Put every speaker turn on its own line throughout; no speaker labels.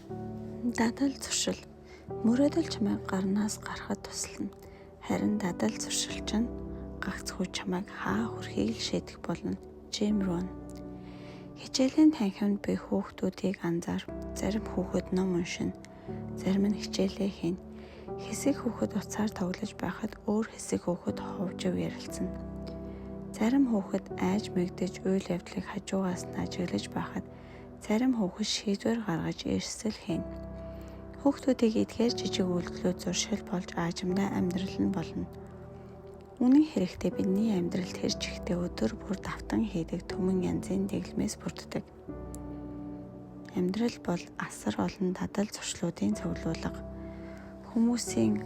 Дадал зуршил мөрөөдөл чамайг гарнаас гарахад туслана. Харин дадал зуршил чинь гагцхүү чамайг хаа хүрэхийг л шийдэх болно. Жим Рон. Хичээлийн танхимд би хүүхдүүдийг анзаар. Зарим хүүхэд ном уншина. Зарим нь хичээлээ хийнэ. Хэсэг хүүхэд уцаар тоглож байхад өөр хэсэг хүүхэд ховжив ярилцсан. Зарим хүүхэд айж мэгдэж үйл явдлыг хажуугаас нь ажиглаж байхад зарим хүүхэд шийдвэр гаргаж эрсэл хийнэ. Хүүхдүүдийг эдгээр жижиг үйлдэлүүд зуршил болж аажимдаа амьдрал нь болно. Үнэн хэрэгтээ бидний амьдралд хэрж ихтэй өдөр бүр давтан хийдэг түмэн янзын дэглэмээс бүрддэг. Амьдрал бол асар олон дадал зуршлуудын цуглуулга. Хүмүүсийн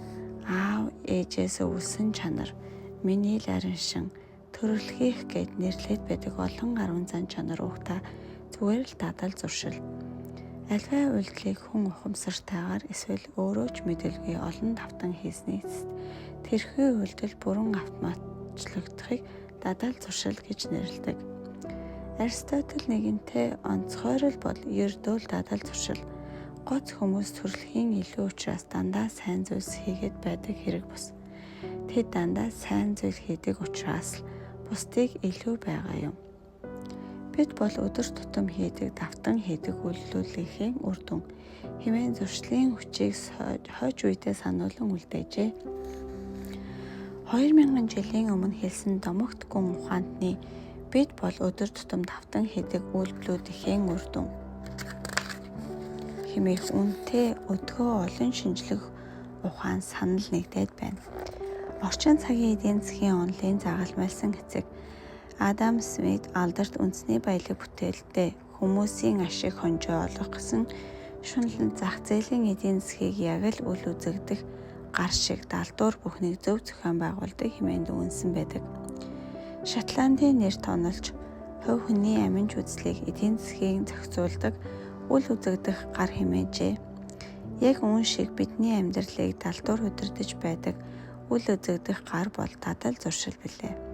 аав ээжээс өвсөн чанар, миний л ариншин, төрөлхийх гэд нэрлээд байдаг олон гаруун зан чанар угтаа зүгээр л дадал зуршил. Альва үйлдэлийг хүн ухамсартайгаар эсвэл өөрөө ч мэдэлгүй олон давтан хийснээс тэрхүү үйлдэл бүрэн автоматчлагдахыг дадал зуршил гэж нэрлэдэг. Аристотель нэгэнтээ онцгойрол бол ердөө л дадал зуршил. Гоц хүмүүс төрөлхийн илүү учраас дандаа сайн зүйлс хийгээд байдаг хэрэг бус. Тэд дандаа сайн зүйл хийдэг учраас бусдыг илүү байгаа юм. Бид бол өдөр тутам хийдэг, давтан хийдэг үйлдэлүүдийн үр дүн хэмээн зуршлын хүчийг хойж үедээ сануулan үлдээжээ. 2000 жилийн өмнө хэлсэн домогт гүн ухаантны бид бол өдөр тутам давтан хийдэг үйлдэлүүдийн үр дүн хэмээх үнэтэй өдгөө олон шинжлэх ухаан санал нэгдээд байна. Орчин цагийн эдийн засгийн онолын загалмайлсан эцэг Адам Смит алдарт үндэсний баялаг бүтээлтэй хүмүүсийн ашиг хонжоо олгох гэсэн шунлан зах зээлийн эдийн засгийг яг л үл үзэгдэх гар шиг далдуур бүхнийг зөв зохион байгуулдаг хэмээн дүгнсэн байдаг. Шотландын нэр тонолж хувь хүний аминж үзлийг эдийн засгийн зохицуулдаг үл үзэгдэх гар хэмээжээ. Яг үүн шиг бидний амьдралыг далдуур удирдах байдаг үл үзэгдэх гар бол дадал зуршил билээ.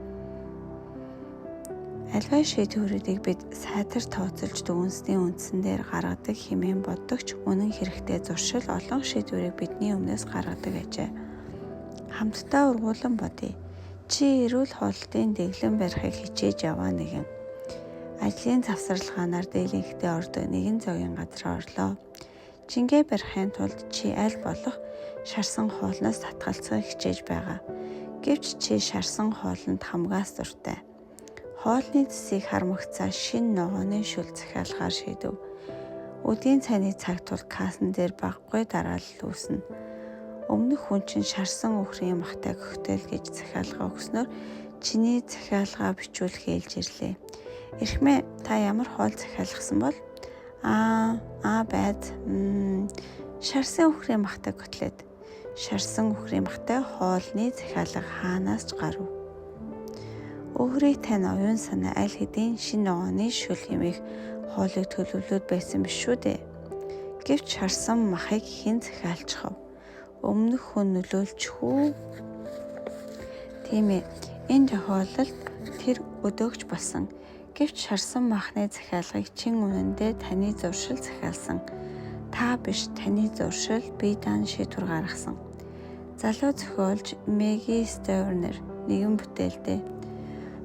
Альва шийдвэрүүдийг бид сайтар тооцолж дүгнсний үндсэн дээр гаргадаг хэмээн боддогч үнэн хэрэгтээ зуршил олон шийдвэрийг бидний өмнөөс гаргадаг ажээ. Хамтдаа ургуулan бодъё. Чи эрүүл хоолтын дэглэм барихыг хичээж яваа нэгэн. Ажлын завсарлагаанаар дийлэнхтэй ордог нэгэн зоогийн газар орлоо. Жингээ барихын тулд чи аль болох шарсан хоолноос татгалцахыг хичээж байгаа. Гэвч чи шарсан хоолнд хамгаас дуртай. Хоолны цэсийг хармагцаа шинэ ногооны шүл захиалгаар шийдэв. Өдийн цайны цаг тул касн дээр баггүй дараалал үүснэ. Өмнөх хүн чинь шарсан үхрийн махтай коктейл гэж захиалга өгснөөр чиний захиалгаа бичүүлэх ээлж ирлээ. Эрхмээ та ямар хоол захиалгасан бол? Байд. Шарсан үхрийн махтай котлет. Шарсан үхрийн махтай хоолны захиалга хаанаас ч гарв. Өөрийг тань оюун санаа аль хэдийн шинэ ногооны шүл хэмээх хоолыг төлөвлөд байсан биш шүү дээ. Гэвч шарсан махыг хэн захиалчих вэ? Өмнөх хүн нөлөөлчихүү. Тийм ээ. Энэ тохиолдолд тэр өдөөгч болсон. Гэвч шарсан махны захиалгыг чин үнэндээ таны зуршил захиалсан. Та биш, таны зуршил бие даан шийдвэр гаргасан. Залуу зохиолч Мэгги Стернер нэгэн бүтээлдээ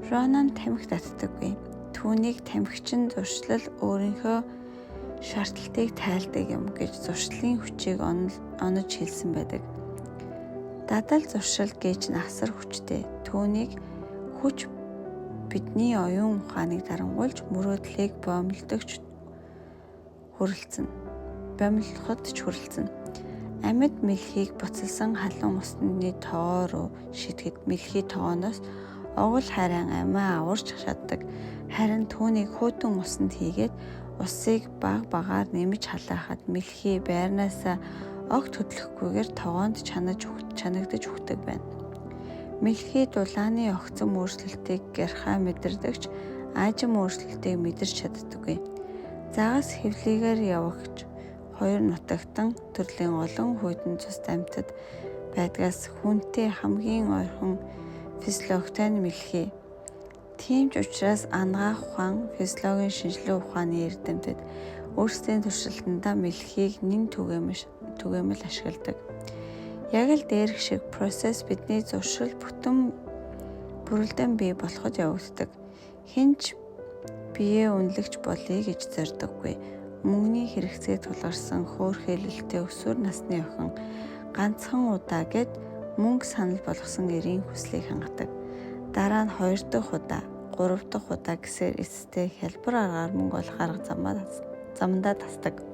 Ронан тамхи татдаггүй. Түүнийг тамхичин зуршлал өөрийнхөө шаардлагыг тайлдаг юм гэж зуршлын хүчийг онож хэлсэн байдаг. Дадал зуршил гэж нь асар хүчтэй. Түүнийг хүч бидний оюун ухааныг дарангуйлж мөрөөдлийг боомлоход хүрэлцэн. Амьд мэлхийг буцалсан халуун усны тоо руу шидэхэд мэлхий тоогоноос огол харин амиа аварч чаддаг. Харин түүнийг хөдөн усанд хийгээд усыг баг багаар нэмж халаахад мэлхий байрнаасаа огт хөдлөхгүйгээр тогоонд чанагдаж өгдөг байна. Мэлхий дулааны огцом өөрчлөлтийг гярхаа мэдэрдэгч аажим өөрчлөлтийг мэдэрч чаддаггүй. Загас хэвлэгээр явагч хоёр нутагтан төрлийн олон хүйтэн цус амьтад байдгаас хүнтэй хамгийн ойрхон физиологтой нь мэлхий. Тийм ч учраас анагаах ухаан, физиологийн шинжилгээ ухааны эрдэмтэд өөрсдийн туршилтандаа мэлхийг нэн түгээмэл ашигладаг. Яг л дээрх шиг процесс бидний зуршил бүтэн бүрэлдэхүүн бий болоход явагддаг. Хинч биеэ үнэлэгч болъё гэж зордоггүй. Мөнгөний хэрэгцээ тулгарсан хөөрхийлөлттэй өсвөр насны охин ганцхан удаа гэд мөнгө санал болгосон эрийн хүслийг хангадаг. Дараа нь 2 дахь удаа, 3 дахь удаа гэсээр эцэстээ хялбар аргаар мөнгө олох арга замдаа тасдаг.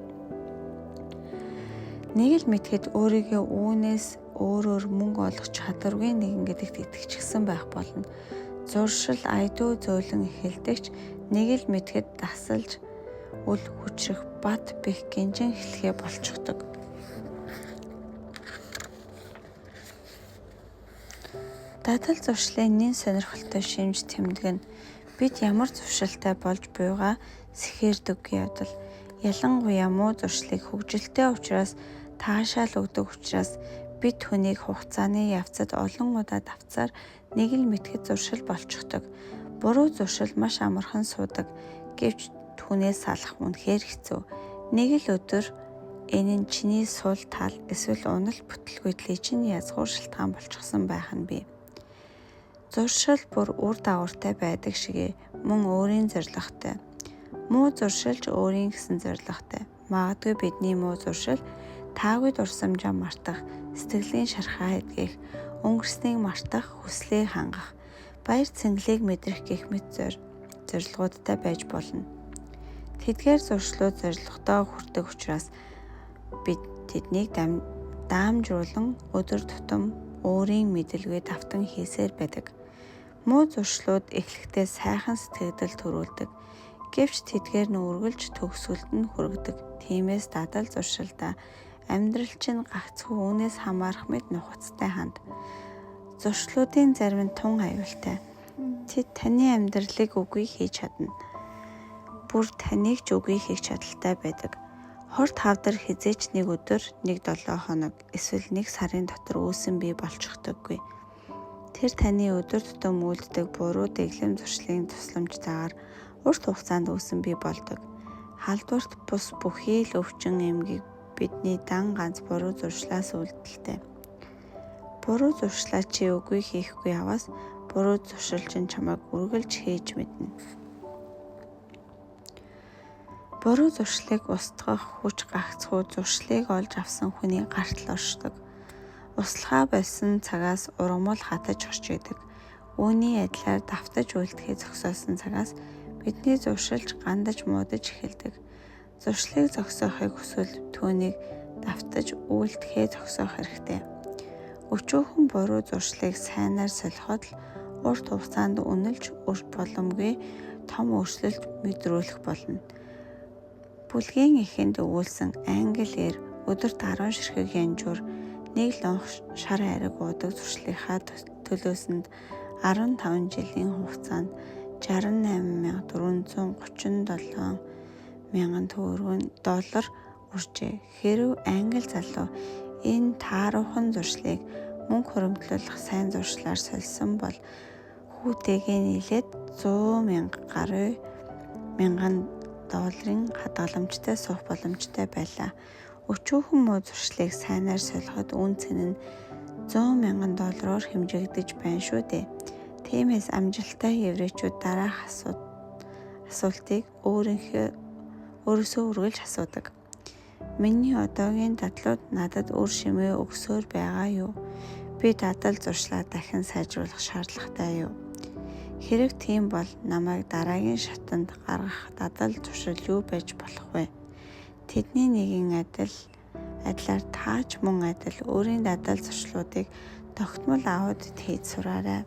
Нэг л мэдхэд өөрийгөө үүнээс өөрөөр мөнгө олох чадваргүй нэгэн гэдэгт итгэчихсэн байх болно. Зуршил айдуу зөөлөн эхэлдэгч нэг л мэдхэд дасалж үл хүчрэх бат бэх гинжин эхлэхээ болчихдог. Дадал зуршлын нэн сонирхолтой шимж тэмдэг нь бид ямар зуршилтай болж буйгаа сэхэрдэггүй явдал. Ялангуяа муу зуршлыг хөгжилтэй учраас таашаал өгдөг учраас бид хүнийг хугацааны явцад олон удаа давцаар нэг л мэдхэд зуршил болчихдог. Буруу зуршил маш амархан суудаг. Гэвч түүнээс салах үнэхээр хэцүү. Нэг л өдөр энэ нь чиний суул тал эсвэл унал бүтлгүйтлийг чинь язгуур шалтгаан болчихсон байх нь бий. Зуршил бүр үр дагавартай байдаг шигэ мөн өөрийн зорилготой. Муу зуршилж өөрийн гэсэн зорилготой. Магадгүй бидний муу зуршил таагүй дурсамжаа мартах, сэтгэлийн шархаа эдгэх, өнгөрснийг мартах, хүслийг хангах, баяр цэнгэлийг мэдрэх гэх мэт зорилгоудтай байж болно. Тэдгээр зуршлууд зорилготой хүрдэг учраас бид тэднийг даамжруулан өдөр тутам өөрийн мэдлэгээ давтан хийсээр байдаг. Муу зуршлууд эхлэхдээ сайхан сэтгэгдэл төрүүлдэг. Гэвч тэдгээр нь үргэлж төгсгөлд нь хүргэдэг. Тиймээс дадал зуршилдаа амьдрал чинь гагцхүү үүнээс хамаарах мэт нухацтай ханд. Зуршлуудын зарим нь тун аюултай. Тэд таны амьдралыг үгүй хийж чадна. Бүр таныг ч үгүй хийх чадaltaй байдаг. Хорт хавдар хизээч нэг өдөр, 1-7 хоног, эсвэл 1 сарын дотор үүсэн бий болчихдоггүй. Тэр таны өдөр тутам үйлддэг буруу дэглэм зуршлын тусламжтайгаар урт хугацаанд үүсэн бий болдог. Халдварт бус бүхий л өвчин эмгийг бидний дан ганц буруу зуршлаас үлдэлтэй. Буруу зуршлаа чи үгүй хийхгүй яваас буруу зуршил чинь чамайг үргэлж хийж мэднэ. Буруу зуршлыг устгах хүч гагцхүү зуршлыг олж авсан хүний гарт л оршдог. Услахаа болсон цагаас ургамал хатаж орч идэг. Үүний адилаар давтаж үлдэхээ зогсоосон цагаас бидний зуршилж гандаж муудаж эхэлдэг. Зуршлыг зогсоохыг хүсвэл түүнийг давтаж үлдэхээ зогсоох хэрэгтэй. Өчүүхэн буруу зуршлыг сайнаар солиход л урт хугацаанд үнэлж өрт боломгүй том өөрчлөлт мэдрүүлэх болно. Бүлгийн эхэнд өгүүлсэн англи эр өдөрт 10 ширхэг янжуур нэг л онх шар айраг уудаг зуршлынхаа төлөөсөнд 15 жилийн хугацаанд 68,437 мянган $4 үржээ. Хэрэв англи залуу энэ тааруухан зуршлыг мөнгө хуримтлуулах сайн зуршлаар сольсон бол хүүтэйгээ нийлээд 100,000 гаруй мянган $100 хадгаламжтай суух боломжтой байлаа. Өчүүхэн муу зуршлыг сайнаар солиход үн цэн нь $100,000 хэмжигдэж байна шүү дээ. Тиймээс амжилттай еврейчүүд дараах асуултыг өөрөөсөө үргэлж асуудаг. Миний одоогийн дадлууд надад үр шимээ өгсөөр байгаа юу? Би дадал зуршлаа дахин сайжруулах шаардлагатай юу? Хэрэг тийм бол намайг дараагийн шатанд гаргах дадал зуршил юу байж болох вэ? Тэдний нэгэн адилаар таач мөн адил өөрийн дадал зуршлуудыг тогтмол аваудад хийж сураарай.